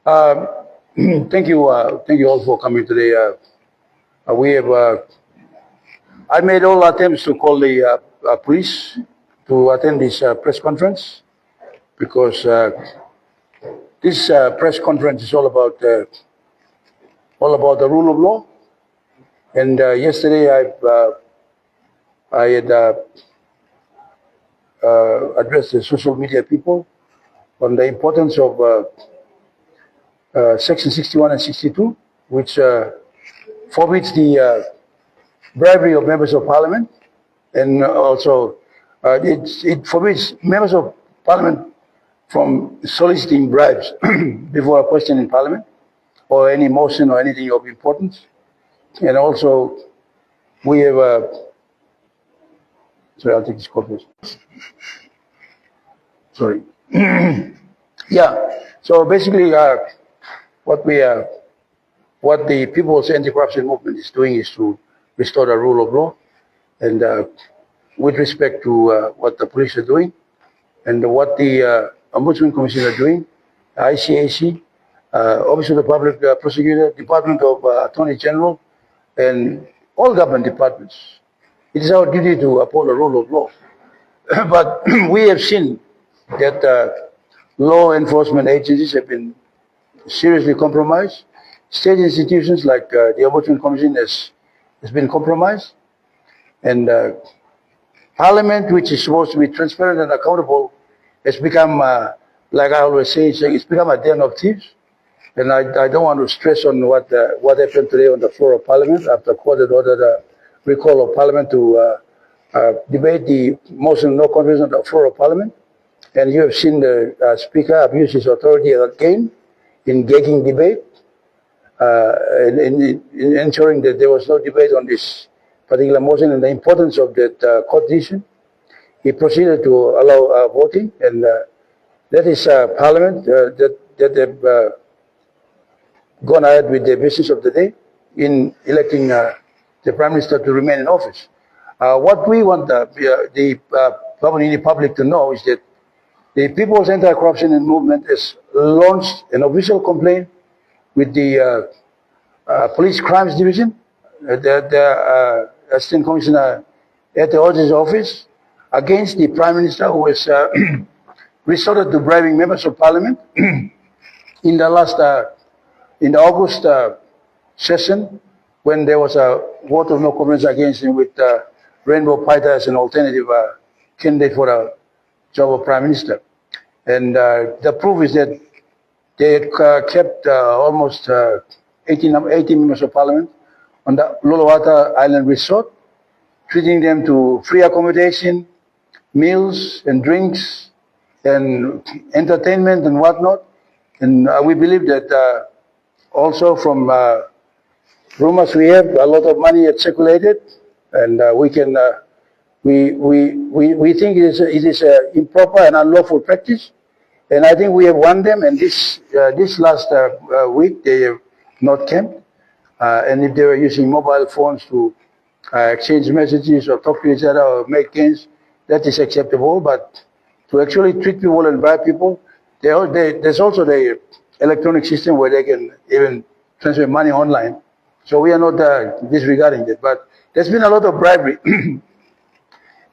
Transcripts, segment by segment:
Um, thank you all for coming today. I made all attempts to call the police to attend this press conference because this press conference is all about the rule of law. And yesterday I had addressed the social media people on the importance of Section 61 and 62, which forbids the bribery of members of parliament, and also it forbids members of parliament from soliciting bribes before a question in parliament or any motion or anything of importance. And also we have sorry, I'll take this copy. Sorry. Yeah. So basically, what the People's Anti-Corruption Movement is doing is to restore the rule of law, and with respect to what the police are doing, and what the Ombudsman Commission are doing, ICAC, Office of the Public Prosecutor, Department of Attorney General, and all government departments. It is our duty to uphold the rule of law. But we have seen that law enforcement agencies have been seriously compromised. State institutions like the Ombudsman Commission has been compromised. And Parliament, which is supposed to be transparent and accountable, has become, like I always say, it's become a den of thieves. And I don't want to stress on what happened today on the floor of Parliament after court had ordered a recall of Parliament to debate the motion of no confidence on the floor of Parliament. And you have seen the Speaker abuse his authority again in gagging debate, in ensuring that there was no debate on this particular motion and the importance of that court decision. He proceeded to allow voting, and that is Parliament that have gone ahead with the business of the day in electing the Prime Minister to remain in office. What we want the Papua New Guinea public to know is that the People's Anti-Corruption Movement has launched an official complaint with the Police Crimes Division, the Assistant Commissioner at the auditor's office, against the Prime Minister, who has resorted to bribing members of Parliament in the August session, when there was a vote of no confidence against him with Rainbow Paita as an alternative candidate for the job of Prime Minister. And the proof is that they had kept almost 18 members of Parliament on the Lolowata Island Resort, treating them to free accommodation, meals and drinks, and entertainment and whatnot. And we believe that also from rumors we have, a lot of money had circulated, and we think it is improper and unlawful practice. And I think we have won them, and this last week they have not camped. And if they were using mobile phones to exchange messages or talk to each other or make gains, that is acceptable. But to actually treat people and bribe people, there's also the electronic system where they can even transfer money online. So we are not disregarding it. But there's been a lot of bribery.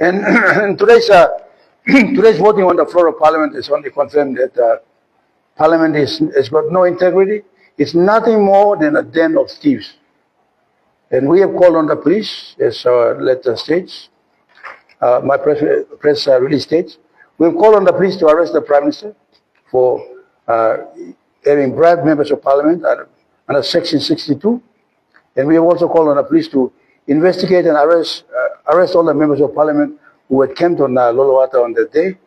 And today's voting on the floor of Parliament has only confirmed that Parliament has got no integrity. It's nothing more than a den of thieves. And we have called on the police, as our letter states, my press release states. We have called on the police to arrest the Prime Minister for having bribed members of Parliament under Section 62. And we have also called on the police to investigate and arrest all the members of Parliament who had camped on Lolowata on that day,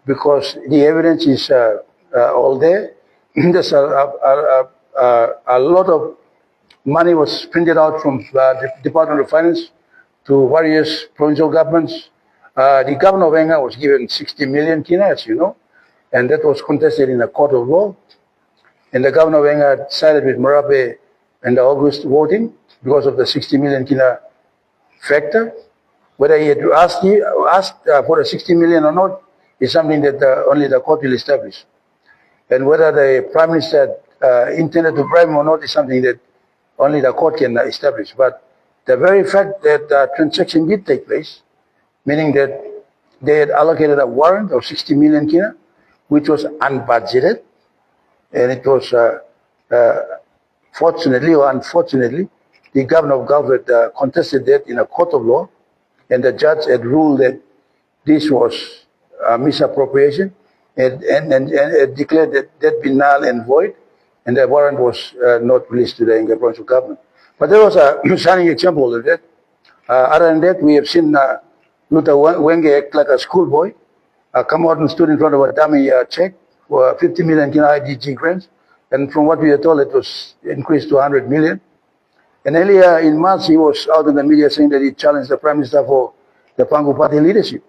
because the evidence is all there. There's a lot of money was printed out from the Department of Finance to various provincial governments. The governor of Enga was given 60 million kina, as you know, and that was contested in a court of law. And the governor of Enga sided with Marape in the August voting because of the 60 million kina factor. Whether he had asked for the 60 million or not is something that only the court will establish. And whether the Prime Minister intended to bribe him or not is something that only the court can establish. But the very fact that the transaction did take place, meaning that they had allocated a warrant of 60 million kina, which was unbudgeted, and it was fortunately or unfortunately, the governor of government contested that in a court of law, and the judge had ruled that this was misappropriation, and declared that be null and void, and the warrant was not released to the Enga provincial government. But there was a shining example of that. Other than that, we have seen Luther Wenge act like a schoolboy, come out and stood in front of a dummy check for 50 million kina IDG grants, and from what we are told, it was increased to 100 million. And earlier in March, he was out in the media saying that he challenged the Prime Minister for the Pangu Party leadership.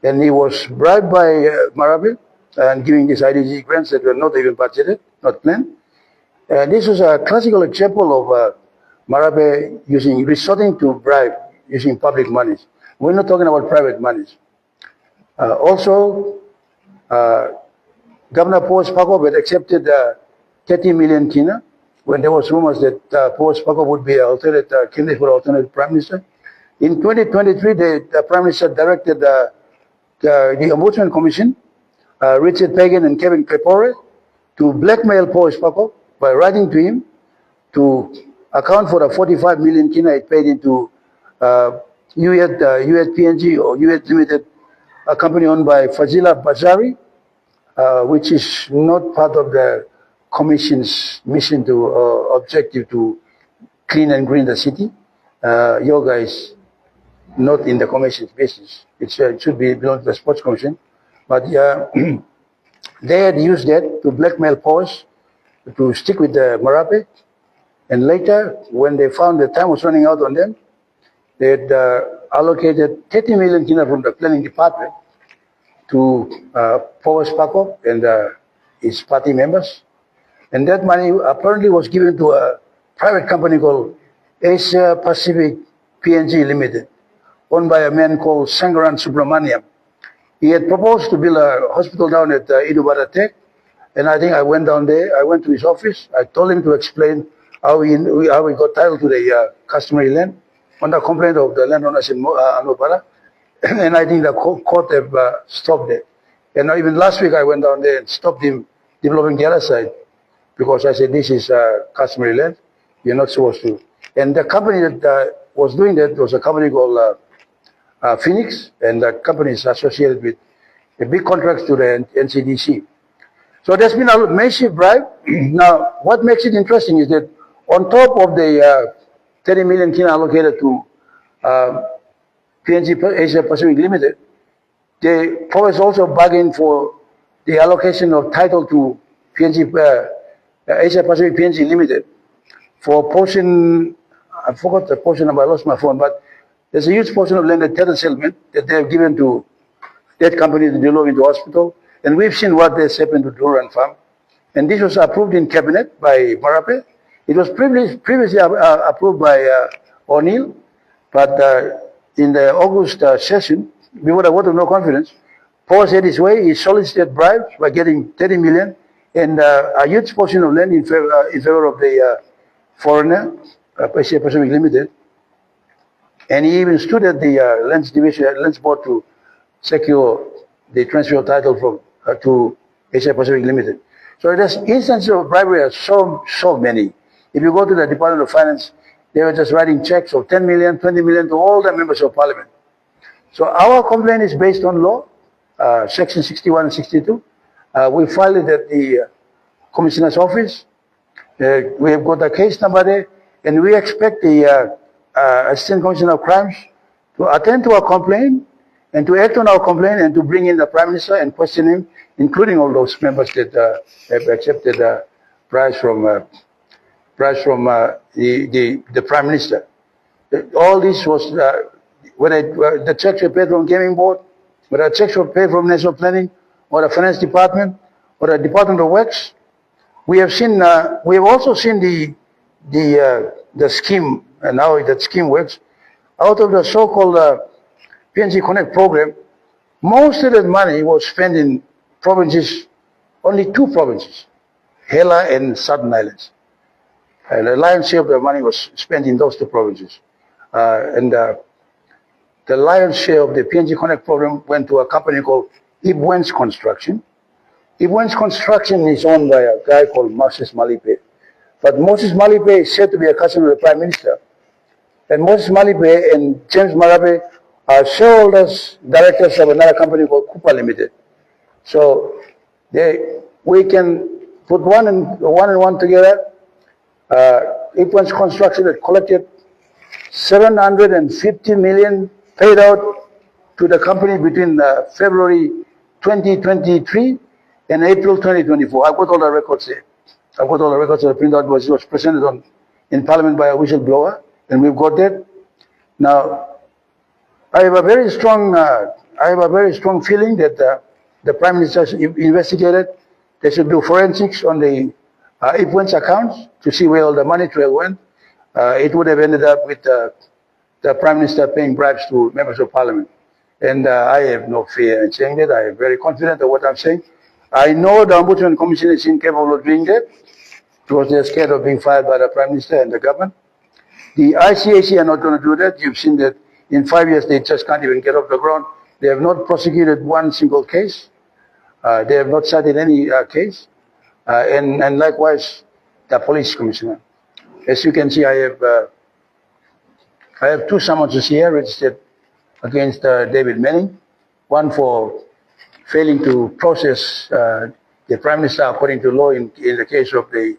And he was bribed by Marape and giving these IDG grants that were not even budgeted, not planned. This was a classical example of Marape resorting to bribe using public monies. We're not talking about private monies. Also, Governor Paul Spakov had accepted 30 million kina when there was rumors that Paul Spakov would be an alternate candidate for alternate prime minister. In 2023, the prime minister directed the Ombudsman Commission, Richard Pagan and Kevin Crepore, to blackmail Paul Spakov by writing to him to account for the 45 million kina it paid into PNG or UET Limited, a company owned by Fazila Bazari, which is not part of the Commission's mission to objective to clean and green the city. Yoga is not in the Commission's business. It should be belong to the Sports Commission. But they had used that to blackmail Paus to stick with the Marape. And later, when they found the time was running out on them, they had allocated 30 million kina from the planning department to Paul Spakov and his party members. And that money apparently was given to a private company called Asia Pacific PNG Limited, owned by a man called Sangaran Subramaniam. He had proposed to build a hospital down at Idubara Tech, and I think I went down there. I went to his office. I told him to explain how we got title to the customary land on the complaint of the landowners in Anupara. And I think the court have stopped it. And even last week I went down there and stopped him developing the other side, because I said, this is customary land. You're not supposed to. And the company that was doing that was a company called Phoenix, and the company is associated with a big contracts to the NCDC. So there's been a massive bribe. Now, what makes it interesting is that on top of the 30 million kina allocated to PNG Asia Pacific Limited, the province also bargained for the allocation of title to PNG Asia Pacific PNG Limited for portion, I forgot the portion number, I lost my phone, but there's a huge portion of land at Tether settlement that they have given to that company to develop into hospital. And we've seen what has happened to Duran Farm. And this was approved in cabinet by Marape. It was previously approved by O'Neill, but in the August session, before the vote of no confidence, Paul said his way, he solicited bribes by getting 30 million and a huge portion of land in favor of the foreigner, Asia Pacific Limited. And he even stood at the Lands Division, Lands Board to secure the transfer of title from to Asia Pacific Limited. So there's instances of bribery are so many. If you go to the Department of Finance, they were just writing checks of 10 million, 20 million to all the members of Parliament. So our complaint is based on law, Section 61 and 62. We filed it at the Commissioner's office. We have got a case number there, and we expect the Assistant Commissioner of Crimes to attend to our complaint and to act on our complaint and to bring in the Prime Minister and question him, including all those members that have accepted prize from the Prime Minister. All this was whether the checks were paid from Gaming Board, whether the checks were paid from National Planning, or the Finance Department, or the Department of Works. We have seen. We have also seen the scheme and how that scheme works. Out of the so-called PNG Connect program, most of that money was spent in provinces, only 2 provinces. Hela and Southern Islands. The lion's share of the money was spent in those two provinces. The lion's share of the PNG Connect program went to a company called VONC Construction. VONC Construction is owned by a guy called Moses Malipe. But Moses Malipe is said to be a cousin of the Prime Minister. And Moses Malipe and James Marape are shareholders, directors of another company called Kua Limited. So we can put one and one together. VONC Construction had collected 750 million paid out to the company between February 2023 and April 2024. I've got all the records there. I've got all the records of the printout was presented in Parliament by a whistleblower, and we've got that. Now, I have a very strong feeling that the Prime Minister investigated. They should do forensics on the VONC accounts to see where all the money trail went. It would have ended up with the Prime Minister paying bribes to members of Parliament. And I have no fear in saying that. I am very confident of what I'm saying. I know the Ombudsman Commission is incapable of doing that because they're scared of being fired by the Prime Minister and the government. The ICAC are not going to do that. You've seen that in 5 years they just can't even get off the ground. They have not prosecuted one single case. They have not cited any case. And likewise, the Police Commissioner. As you can see, I have two summonses here registered against David Manning. One for failing to process the Prime Minister according to law in the case of the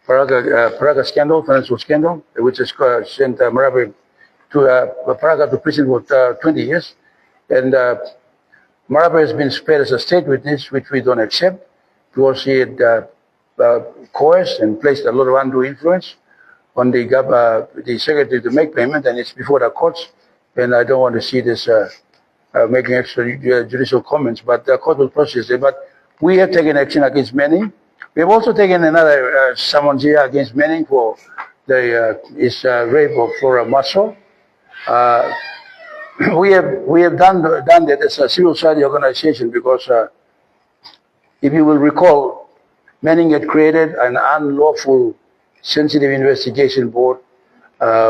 Paraga scandal, financial scandal, which has sent Marape to prison for 20 years. And Marape has been spared as a state witness, which we don't accept, because he had coerced and placed a lot of undue influence on the secretary to make payment, and it's before the courts. And I don't want to see this making extrajudicial comments, but the court will process it. But we have taken action against Manning. We have also taken another summons here against Manning for his rape of Flora Maso. We have done that as a civil society organization because if you will recall, Manning had created an unlawful sensitive investigation board,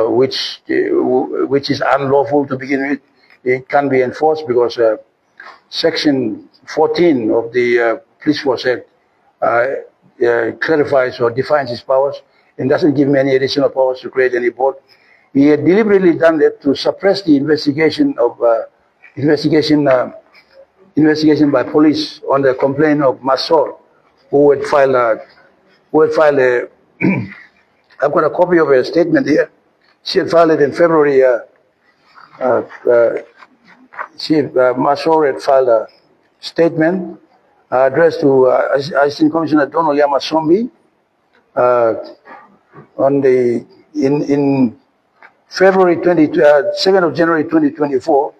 which is unlawful to begin with. It can't be enforced because Section 14 of the Police Force Act clarifies or defines its powers and doesn't give me any additional powers to create any board. We had deliberately done that to suppress the investigation by police on the complaint of Masor, who had filed a I've got a copy of a statement here. She had filed it in February. Masor had filed a statement addressed to Assistant Commissioner Donald Yamasombi in February 2nd of January 2024,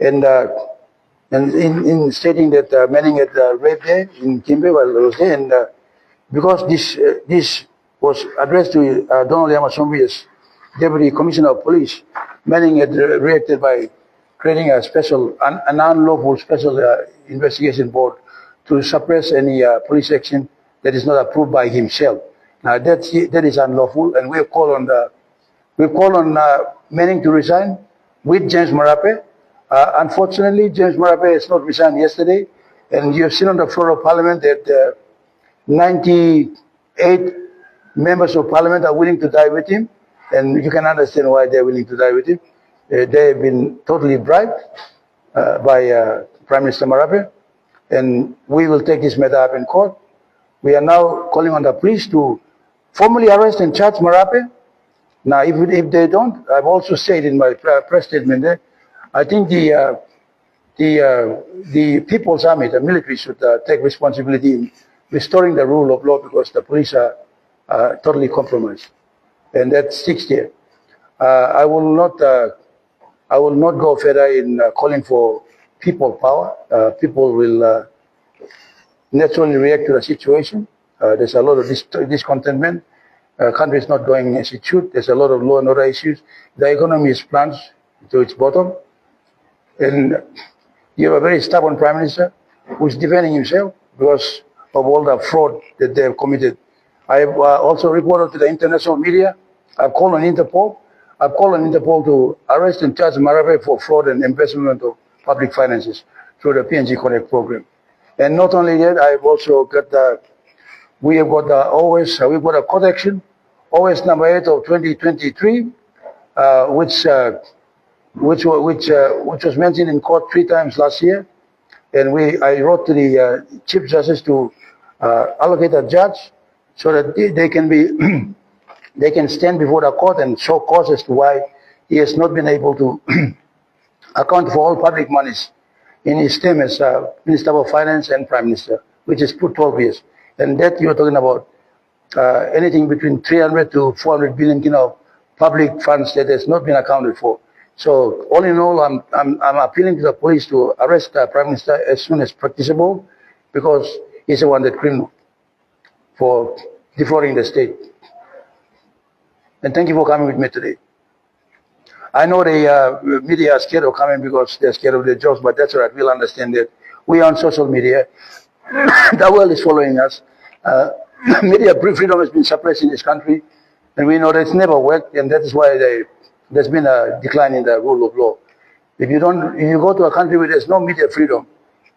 and in stating that Manning had raped her in Kimbe while I was there, and because this was addressed to Donald Yamasombi as Deputy Commissioner of Police, Manning had reacted by creating an unlawful special investigation board to suppress any police action that is not approved by himself. Now that is unlawful, and we have called on Manning to resign with James Marape. Unfortunately, James Marape has not resigned yesterday, and you have seen on the floor of Parliament that 98 members of Parliament are willing to die with him, and you can understand why they're willing to die with him. They have been totally bribed by Prime Minister Marape, and we will take this matter up in court. We are now calling on the police to formally arrest and charge Marape. Now, if they don't, I've also said in my press statement there, I think the People's Army, the military, should take responsibility in restoring the rule of law because the police are totally compromised, and that sticks there. I will not go further in calling for people power. People will naturally react to the situation. There's a lot of discontentment. Country is not going as it should. There's a lot of law and order issues. The economy is plunged to its bottom. And you have a very stubborn Prime Minister who is defending himself because of all the fraud that they have committed. I have also reported to the international media. I've called on Interpol. I've called on Interpol to arrest and charge Marape for fraud and embezzlement of public finances through the PNG Connect program. And not only that, I've also got we've got a court action, OS number 8 of 2023, which was mentioned in court 3 times last year. And I wrote to the Chief Justice to allocate a judge so that they can be they can stand before the court and show cause as to why he has not been able to account for all public monies in his term as Minister of Finance and Prime Minister, which is put 12 years. And that you're talking about anything between 300 to 400 billion of public funds that has not been accounted for. So all in all, I'm appealing to the police to arrest the Prime Minister as soon as practicable, because he's a wanted criminal for defrauding the state. And thank you for coming with me today. I know the media are scared of coming because they're scared of their jobs, but that's all right. We'll understand that. We are on social media. The world is following us. Media freedom has been suppressed in this country, and we know that it's never worked, and that is why there's been a decline in the rule of law. If you go to a country where there's no media freedom,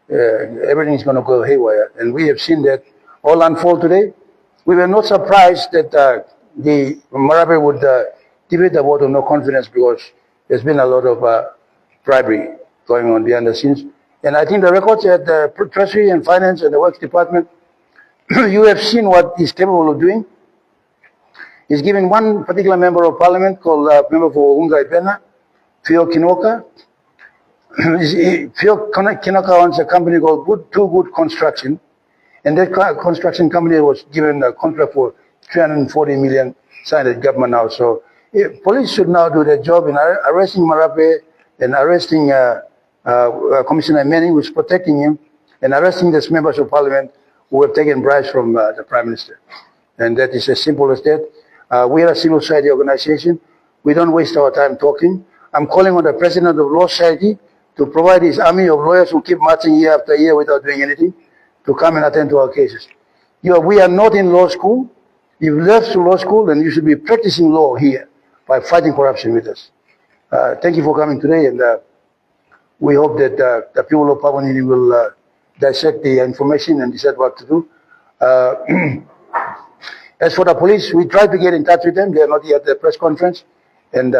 everything is going to go haywire, and we have seen that all unfold today. We were not surprised that the Marape would debate the vote of no confidence, because there's been a lot of bribery going on behind the scenes. And I think the records at the Treasury and Finance and the Works Department, you have seen what he's capable of doing. He's given one particular member of parliament called member for Ungai Pena, Fio Kinoka. Fio Kinoka owns a company called Too Good Construction, and that construction company was given a contract for 340 million signed at government now. So police should now do their job in arresting Marape and arresting Commissioner Manning, who is protecting him, and arresting these members of parliament who have taken bribes from the Prime Minister. And that is as simple as that. We are a civil society organization. We don't waste our time talking. I'm calling on the President of Law Society to provide his army of lawyers who keep marching year after year without doing anything to come and attend to our cases. We are not in law school. You've left to law school, and you should be practicing law here by fighting corruption with us. Thank you for coming today, and we hope that the people of Papua New Guinea will dissect the information and decide what to do. As for the police, we tried to get in touch with them. They are not yet at the press conference, and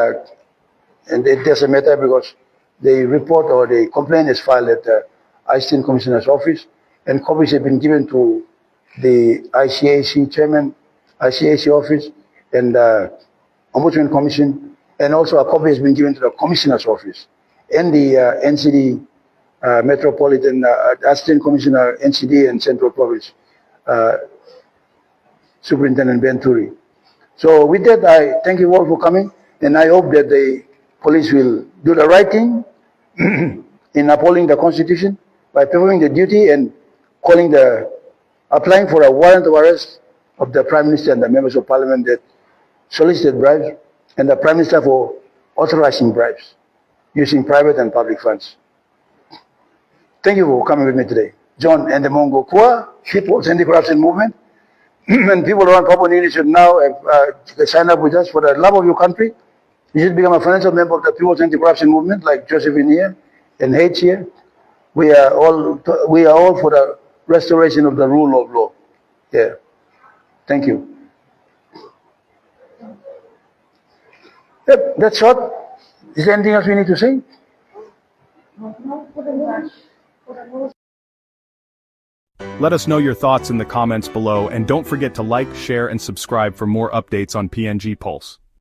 it doesn't matter, because the report or the complaint is filed at the Assistant Commissioner's office, and copies have been given to the ICAC chairman, ICAC office, and Ombudsman Commission, and also a copy has been given to the Commissioner's office and the NCD Metropolitan Assistant Commissioner, NCD and Central Province, Superintendent Benturi. So with that, I thank you all for coming, and I hope that the police will do the right thing in upholding the Constitution by performing the duty and applying for a warrant of arrest of the Prime Minister and the members of Parliament that solicited bribes, and the Prime Minister for authorizing bribes using private and public funds. Thank you for coming with me today. John Endemongo Kua, People's Anti-Corruption Movement, and people around Papua New Guinea should now sign up with us for the love of your country. You should become a financial member of the People's Anti-Corruption Movement, like Josephine here and H here. We are all for the restoration of the rule of law. Yeah. Thank you. Yep, that's short. Is there anything else we need to say? Let us know your thoughts in the comments below, and don't forget to like, share, and subscribe for more updates on PNG Pulse.